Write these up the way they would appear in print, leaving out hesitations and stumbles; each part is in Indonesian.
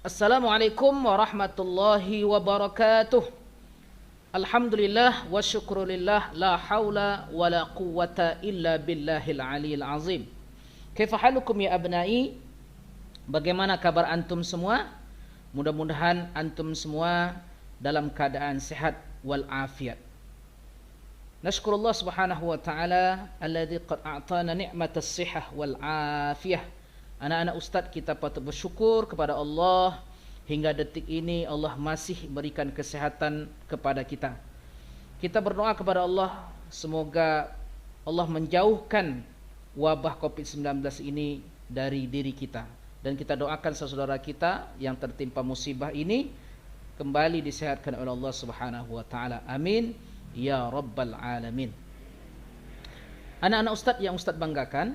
Assalamualaikum warahmatullahi wabarakatuh. Alhamdulillah wa syukrulillah la haula wa la quwwata illa billahil aliyil azim. Kaifa halukum ya abnai? Bagaimana kabar antum semua? Mudah-mudahan antum semua dalam keadaan sehat wal afiat. Nashkurullah subhanahu wa ta'ala alladhi qad a'tana ni'matas sihah wal afiyah. Anak-anak ustaz, kita patut bersyukur kepada Allah. Hingga detik ini Allah masih berikan kesehatan kepada kita. Kita berdoa kepada Allah, semoga Allah menjauhkan wabah COVID-19 ini dari diri kita. Dan kita doakan saudara kita yang tertimpa musibah ini kembali disehatkan oleh Allah subhanahu wa ta'ala. Amin ya rabbal alamin. Anak-anak ustaz yang ustaz banggakan,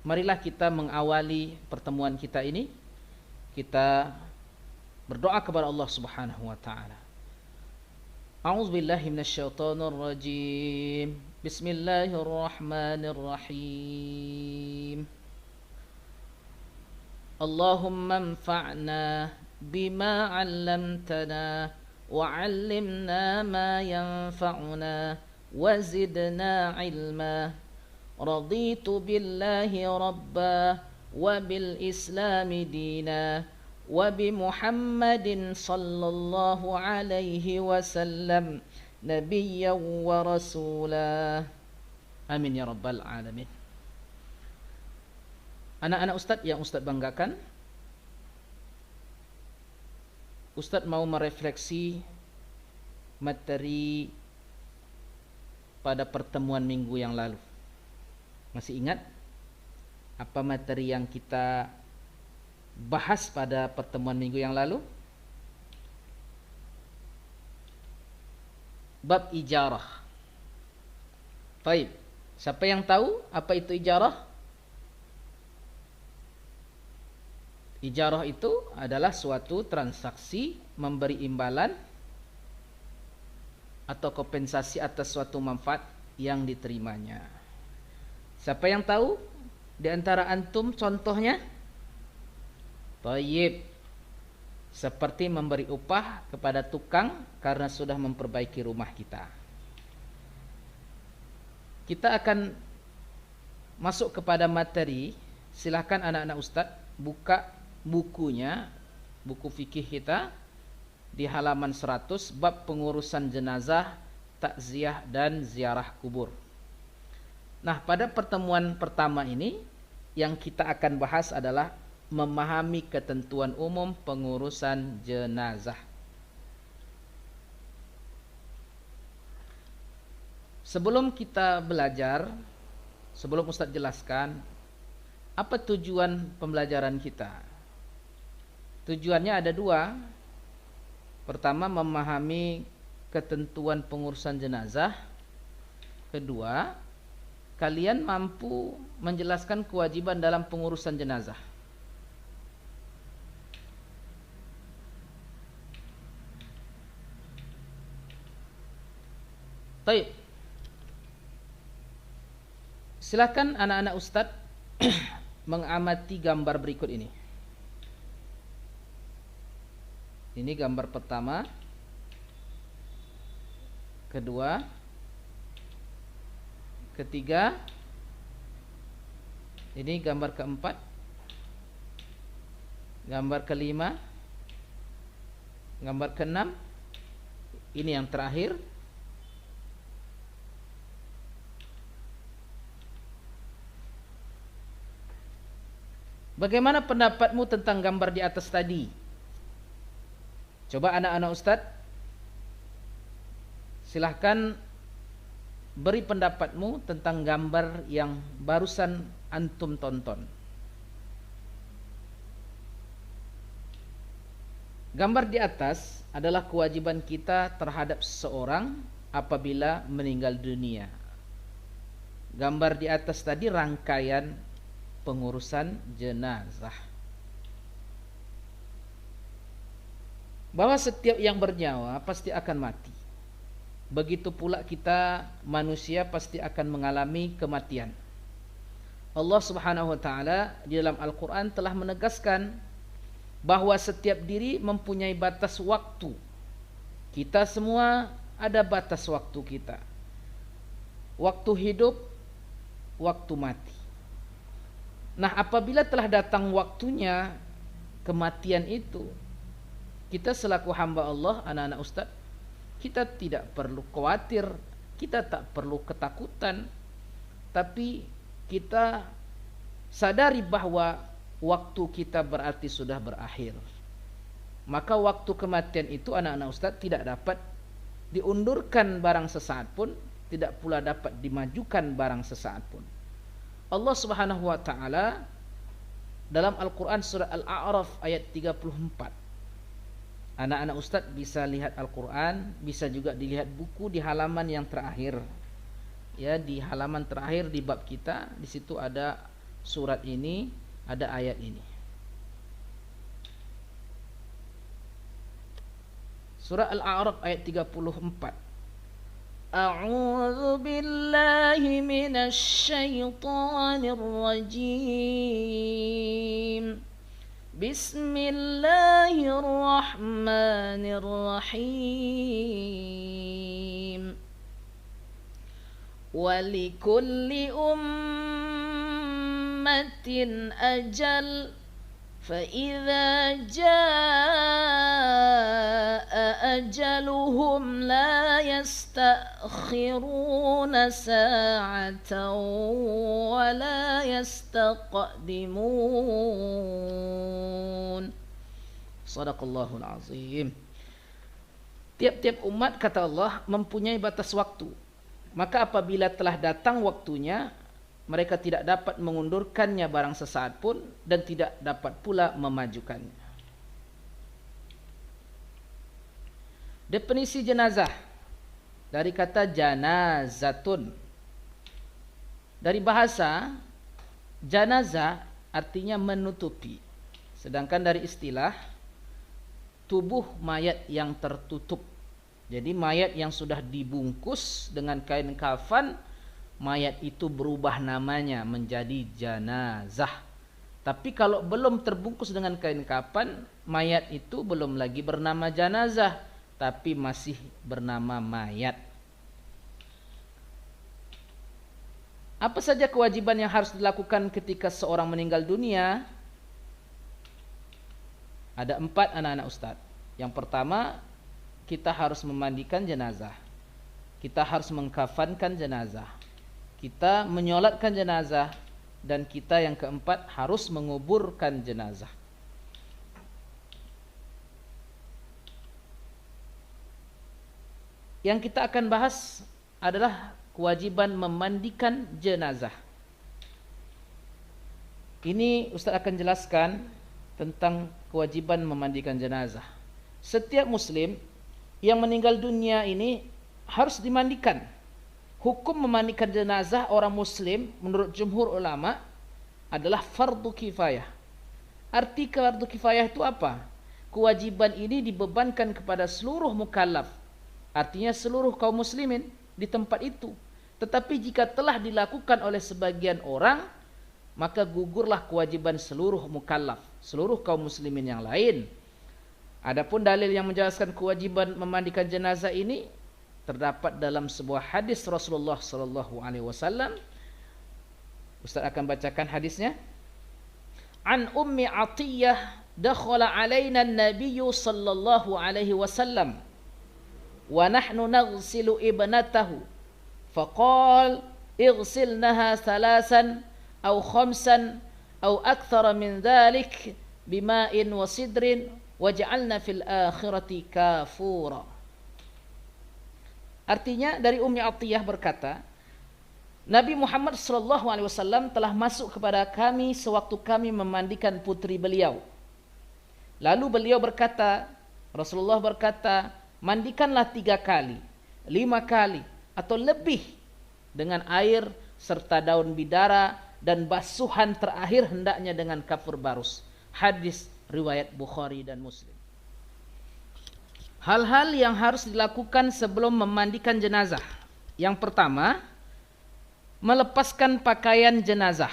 marilah kita mengawali pertemuan kita ini. Kita berdoa kepada Allah subhanahu wa ta'ala. A'udzubillahi minasyaitonir rajim. Bismillahirrahmanirrahim. Allahumma anfa'na bima 'allamtana wa 'allimna ma yanfa'una wa zidna 'ilma. Raditu billahi rabba wa bil islami dina wa bi Muhammadin sallallahu alaihi wasallam nabiyyan wa rasulah. Amin ya rabbal alamin. Anak-anak ustaz yang ustaz banggakan, ustaz mau merefleksi materi pada pertemuan minggu yang lalu. Masih ingat apa materi yang kita bahas pada pertemuan minggu yang lalu? Bab ijarah. Baik, siapa yang tahu apa itu ijarah? Ijarah itu adalah suatu transaksi memberi imbalan atau kompensasi atas suatu manfaat yang diterimanya. Siapa yang tahu di antara antum contohnya? Tayyib. Seperti memberi upah kepada tukang karena sudah memperbaiki rumah kita. Kita akan masuk kepada materi. Silakan anak-anak ustaz buka bukunya, buku fikih kita di halaman 100, bab pengurusan jenazah, takziah dan ziarah kubur. Nah, pada pertemuan pertama ini yang kita akan bahas adalah memahami ketentuan umum pengurusan jenazah. Sebelum kita belajar, sebelum Ustaz jelaskan apa tujuan pembelajaran kita. Tujuannya ada dua. Pertama, memahami ketentuan pengurusan jenazah. Kedua, kalian mampu menjelaskan kewajiban dalam pengurusan jenazah. Baik. Silakan anak-anak ustaz mengamati gambar berikut ini. Ini gambar pertama, kedua, ketiga, ini gambar keempat, gambar kelima, gambar keenam, ini yang terakhir. Bagaimana pendapatmu tentang gambar di atas tadi? Coba anak-anak ustaz, silahkan beri pendapatmu tentang gambar yang barusan antum tonton. Gambar di atas adalah kewajiban kita terhadap seseorang apabila meninggal dunia. Gambar di atas tadi rangkaian pengurusan jenazah. Bahwa setiap yang bernyawa pasti akan mati. Begitu pula kita manusia pasti akan mengalami kematian. Allah Subhanahu wa taala di dalam Al-Qur'an telah menegaskan bahwa setiap diri mempunyai batas waktu. Kita semua ada batas waktu kita. Waktu hidup, waktu mati. Nah, apabila telah datang waktunya kematian itu, kita selaku hamba Allah, anak-anak ustaz, kita tidak perlu khawatir, kita tak perlu ketakutan, tapi kita sadari bahwa waktu kita berarti sudah berakhir. Maka waktu kematian itu, anak-anak ustaz, tidak dapat diundurkan barang sesaat pun, tidak pula dapat dimajukan barang sesaat pun. Allah Subhanahu wa taala dalam Al-Qur'an surah Al-A'raf ayat 34. Anak-anak ustaz bisa lihat Al-Qur'an, bisa juga dilihat buku di halaman yang terakhir. Ya, di halaman terakhir di bab kita, di situ ada surat ini, ada ayat ini. Surah Al-A'raf ayat 34. A'udzu billahi minasy syaithanir rajim. Bismillahirrahmanirrahim. Walikulli ummatin ajal. فإذا جاء أجلهم لا يستأخرون ساعة ولا يستقدمون. Shadaqallahul azim. Tiap-tiap umat, kata Allah, mempunyai batas waktu. Maka apabila telah datang waktunya, mereka tidak dapat mengundurkannya barang sesaat pun, dan tidak dapat pula memajukannya. Definisi jenazah dari kata janazatun. Dari bahasa, janazah artinya menutupi. Sedangkan dari istilah, tubuh mayat yang tertutup. Jadi mayat yang sudah dibungkus dengan kain kafan, mayat itu berubah namanya menjadi janazah. Tapi kalau belum terbungkus dengan kain kafan, mayat itu belum lagi bernama janazah, tapi masih bernama mayat. Apa saja kewajiban yang harus dilakukan ketika seorang meninggal dunia? Ada 4, anak-anak ustaz. Yang pertama, kita harus memandikan jenazah. Kita harus mengkafankan jenazah. Kita menyolatkan jenazah, dan kita yang keempat harus menguburkan jenazah. Yang kita akan bahas adalah kewajiban memandikan jenazah. Ini Ustaz akan jelaskan tentang kewajiban memandikan jenazah. Setiap muslim yang meninggal dunia ini harus dimandikan. Hukum memandikan jenazah orang muslim menurut jumhur ulama adalah fardu kifayah. Arti fardu kifayah itu apa? Kewajiban ini dibebankan kepada seluruh mukallaf. Artinya seluruh kaum muslimin di tempat itu. Tetapi jika telah dilakukan oleh sebagian orang, maka gugurlah kewajiban seluruh mukallaf, seluruh kaum muslimin yang lain. Adapun dalil yang menjelaskan kewajiban memandikan jenazah ini terdapat dalam sebuah hadis Rasulullah sallallahu alaihi wasallam. Ustaz akan bacakan hadisnya. An Ummi Atiyah dakhala alaina an-nabiy sallallahu alaihi wasallam wa nahnu naghsilu ibnatahu faqala ighsilnaha thalathan aw khamsan aw akthara min dhalik bima'in wa sidrin waj'alna fil akhirati kafura. Artinya dari Ummi Atiyah berkata, Nabi Muhammad SAW telah masuk kepada kami sewaktu kami memandikan putri beliau. Lalu beliau berkata, Rasulullah berkata, mandikanlah 3 kali, 5 kali, atau lebih dengan air serta daun bidara, dan basuhan terakhir hendaknya dengan kafur barus. Hadis riwayat Bukhari dan Muslim. Hal-hal yang harus dilakukan sebelum memandikan jenazah. Yang pertama, melepaskan pakaian jenazah.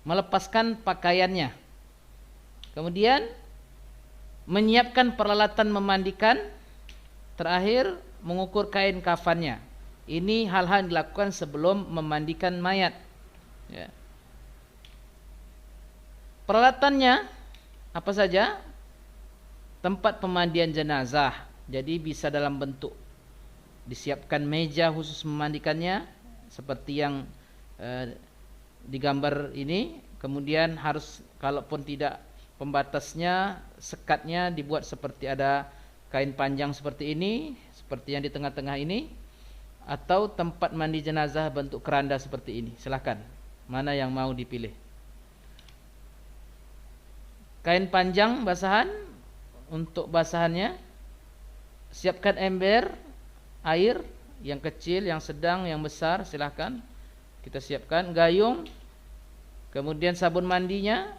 Melepaskan pakaiannya. Kemudian, menyiapkan peralatan memandikan, terakhir mengukur kain kafannya. Ini hal-hal yang dilakukan sebelum memandikan mayat. Ya. Peralatannya apa saja? Tempat pemandian jenazah. Jadi bisa dalam bentuk disiapkan meja khusus memandikannya seperti yang digambar ini. Kemudian harus, kalaupun tidak, pembatasnya, sekatnya dibuat seperti ada kain panjang seperti ini, seperti yang di tengah-tengah ini, atau tempat mandi jenazah bentuk keranda seperti ini. Silakan, mana yang mau dipilih. Kain panjang basahan, untuk basahannya siapkan ember air, yang kecil, yang sedang, yang besar, silakan kita siapkan. Gayung, kemudian sabun mandinya,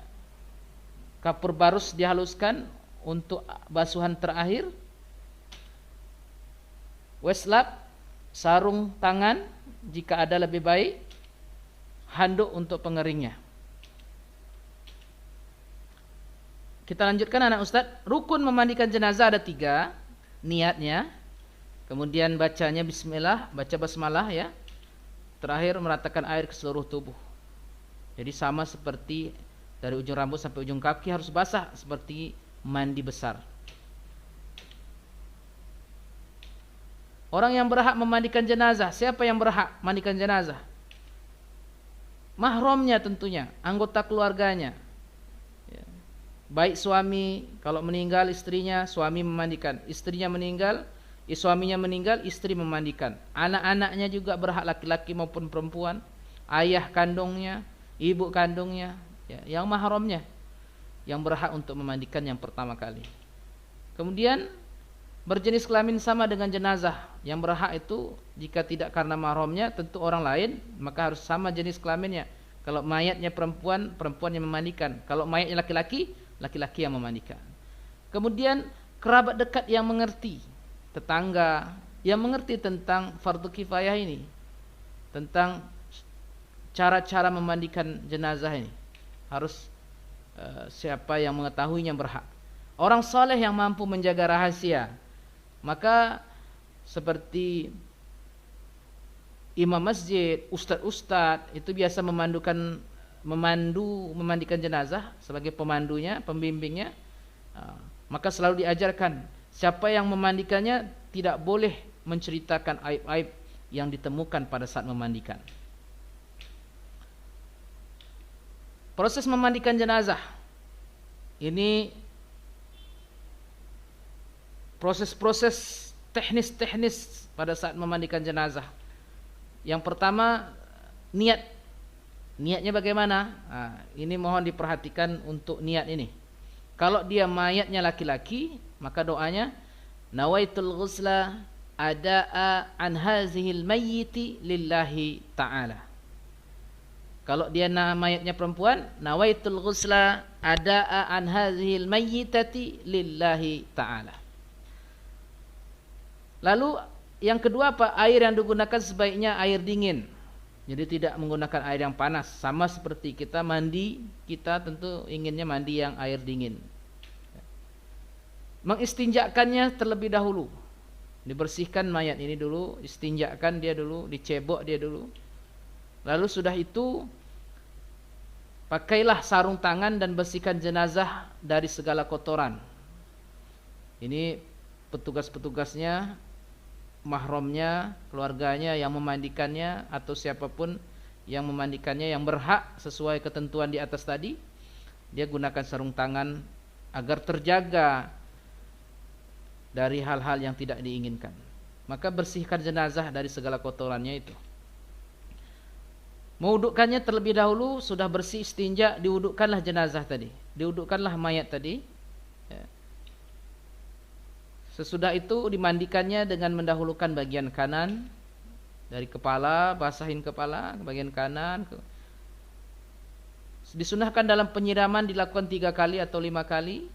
kapur barus dihaluskan untuk basuhan terakhir, wastafel, sarung tangan jika ada lebih baik, handuk untuk pengeringnya. Kita lanjutkan anak Ustadz. Rukun memandikan jenazah ada 3. Niatnya, kemudian bacanya bismillah, baca basmalah ya. Terakhir meratakan air ke seluruh tubuh. Jadi sama seperti dari ujung rambut sampai ujung kaki harus basah seperti mandi besar. Orang yang berhak memandikan jenazah, siapa yang berhak mandikan jenazah? Mahramnya tentunya, anggota keluarganya. Ya. Baik suami, kalau meninggal istrinya, suami memandikan. Istrinya meninggal, suaminya meninggal, istri memandikan. Anak-anaknya juga berhak, laki-laki maupun perempuan. Ayah kandungnya, ibu kandungnya, ya, yang mahramnya, yang berhak untuk memandikan yang pertama kali. Kemudian berjenis kelamin sama dengan jenazah, yang berhak itu jika tidak karena mahramnya tentu orang lain, maka harus sama jenis kelaminnya. Kalau mayatnya perempuan, perempuan yang memandikan. Kalau mayatnya laki-laki, laki-laki yang memandikan. Kemudian kerabat dekat yang mengerti, tetangga yang mengerti tentang fardu kifayah ini, tentang cara-cara memandikan jenazah ini, harus siapa yang mengetahuinya berhak. Orang soleh yang mampu menjaga rahasia, maka seperti imam masjid, ustadz-ustadz itu biasa memandikan jenazah sebagai pemandunya, pembimbingnya. Maka selalu diajarkan siapa yang memandikannya tidak boleh menceritakan aib-aib yang ditemukan pada saat memandikan. Proses memandikan jenazah ini proses-proses teknis pada saat memandikan jenazah. Yang pertama, niatnya bagaimana? Ini mohon diperhatikan untuk niat ini. Kalau dia mayatnya laki-laki, maka doanya nawaitul ghusla ada'a an hazihil mayyiti lillahi ta'ala. Kalau dia mayatnya perempuan, nawaitul ghusla ada'a an hazihil mayyitati lillahi ta'ala. Lalu yang kedua apa? Air yang digunakan sebaiknya air dingin. Jadi tidak menggunakan air yang panas. Sama seperti kita mandi, kita tentu inginnya mandi yang air dingin. Mengistinjakannya terlebih dahulu. Dibersihkan mayat ini dulu, istinjakan dia dulu, dicebok dia dulu. Lalu sudah itu pakailah sarung tangan dan bersihkan jenazah dari segala kotoran. Ini petugas-petugasnya, mahramnya, keluarganya yang memandikannya atau siapapun yang memandikannya yang berhak sesuai ketentuan di atas tadi, dia gunakan sarung tangan agar terjaga dari hal-hal yang tidak diinginkan. Maka bersihkan jenazah dari segala kotorannya itu. Mewudukkannya terlebih dahulu, sudah bersih istinja, diwudukkanlah jenazah tadi, diwudukkanlah mayat tadi. Sesudah itu dimandikannya dengan mendahulukan bagian kanan dari kepala, basahin kepala bagian kanan. Disunahkan dalam penyiraman dilakukan 3 kali atau 5 kali.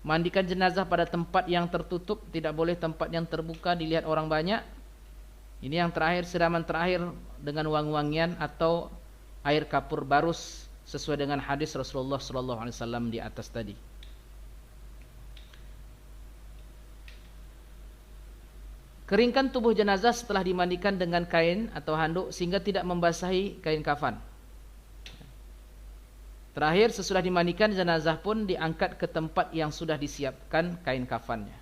Mandikan jenazah pada tempat yang tertutup, tidak boleh tempat yang terbuka dilihat orang banyak. Ini yang terakhir, siraman terakhir dengan wangi-wangian atau air kapur barus sesuai dengan hadis Rasulullah SAW di atas tadi. Keringkan tubuh jenazah setelah dimandikan dengan kain atau handuk sehingga tidak membasahi kain kafan. Terakhir, sesudah dimandikan, jenazah pun diangkat ke tempat yang sudah disiapkan kain kafannya.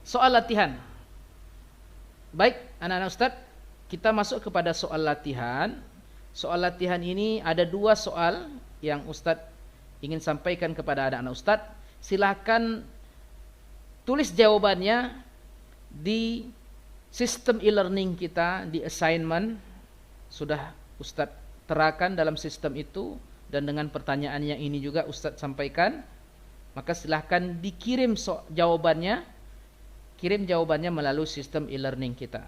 Soal latihan. Baik, anak-anak Ustadz, kita masuk kepada soal latihan. Soal latihan ini ada 2 soal yang Ustadz ingin sampaikan kepada anak-anak Ustadz. Silakan tulis jawabannya di sistem e-learning kita, di assignment. Sudah Ustadz terakan dalam sistem itu, dan dengan pertanyaan yang ini juga Ustadz sampaikan. Maka silahkan dikirim jawabannya. Kirim jawabannya melalui sistem e-learning kita.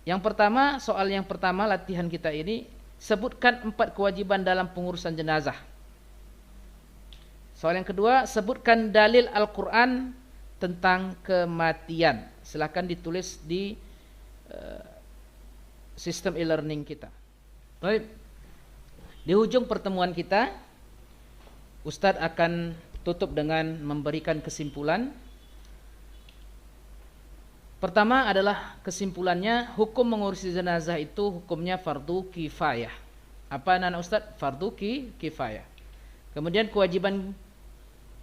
Yang pertama, soal yang pertama latihan kita ini, sebutkan 4 kewajiban dalam pengurusan jenazah. Soal yang kedua, sebutkan dalil Al-Quran tentang kematian. Silahkan ditulis di sistem e-learning kita. Baik. Di ujung pertemuan kita, Ustadz akan tutup dengan memberikan kesimpulan. Pertama adalah kesimpulannya, hukum mengurusi jenazah itu hukumnya fardu kifayah. Apa anak Ustaz? Fardu kifayah. Kemudian kewajiban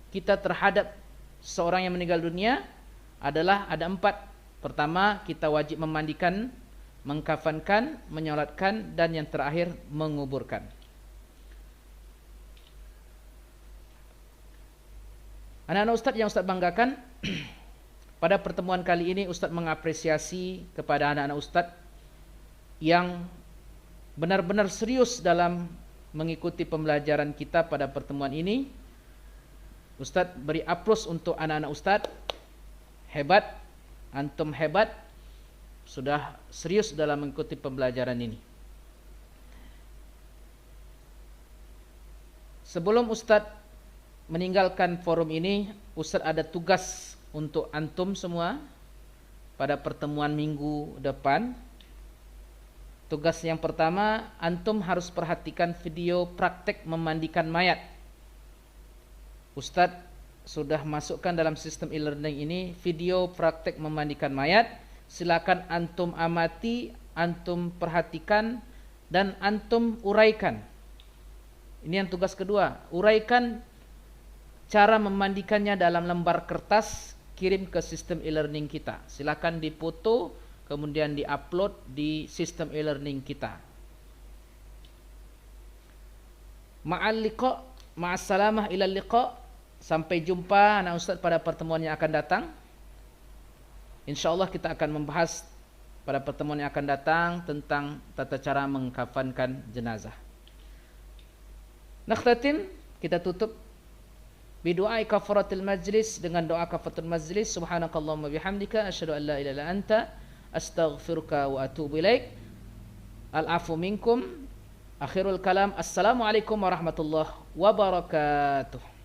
kita terhadap seorang yang meninggal dunia adalah ada 4. Pertama, kita wajib memandikan, mengkafankan, menyolatkan, dan yang terakhir menguburkan. Anak-anak Ustaz yang Ustaz banggakan, pada pertemuan kali ini Ustadz mengapresiasi kepada anak-anak Ustadz yang benar-benar serius dalam mengikuti pembelajaran kita pada pertemuan ini. Ustadz beri aplaus untuk anak-anak Ustadz. Hebat, antum hebat, sudah serius dalam mengikuti pembelajaran ini. Sebelum Ustadz meninggalkan forum ini, Ustadz ada tugas untuk antum semua pada pertemuan minggu depan. Tugas yang pertama, antum harus perhatikan video praktek memandikan mayat. Ustadz sudah masukkan dalam sistem e-learning ini video praktek memandikan mayat. Silakan antum amati, antum perhatikan, dan antum uraikan. Ini yang tugas kedua, uraikan cara memandikannya dalam lembar kertas, kirim ke sistem e-learning kita. Silakan dipoto, kemudian di-upload di sistem e-learning kita. Ma'al liqa, ma'assalamah ilal liqa. Sampai jumpa anak Ustaz pada pertemuan yang akan datang. InsyaAllah kita akan membahas pada pertemuan yang akan datang tentang tata cara mengkafankan jenazah. Nakhtatim, kita tutup bidu'ai kafaratil majlis, dengan doa kafaratul majlis. Subhanakallahumma bihamdika asyhadu an la ilaha illa anta astaghfiruka wa atubu ilaik. Al-afu minkum. Akhirul kalam. Assalamualaikum warahmatullahi wabarakatuh.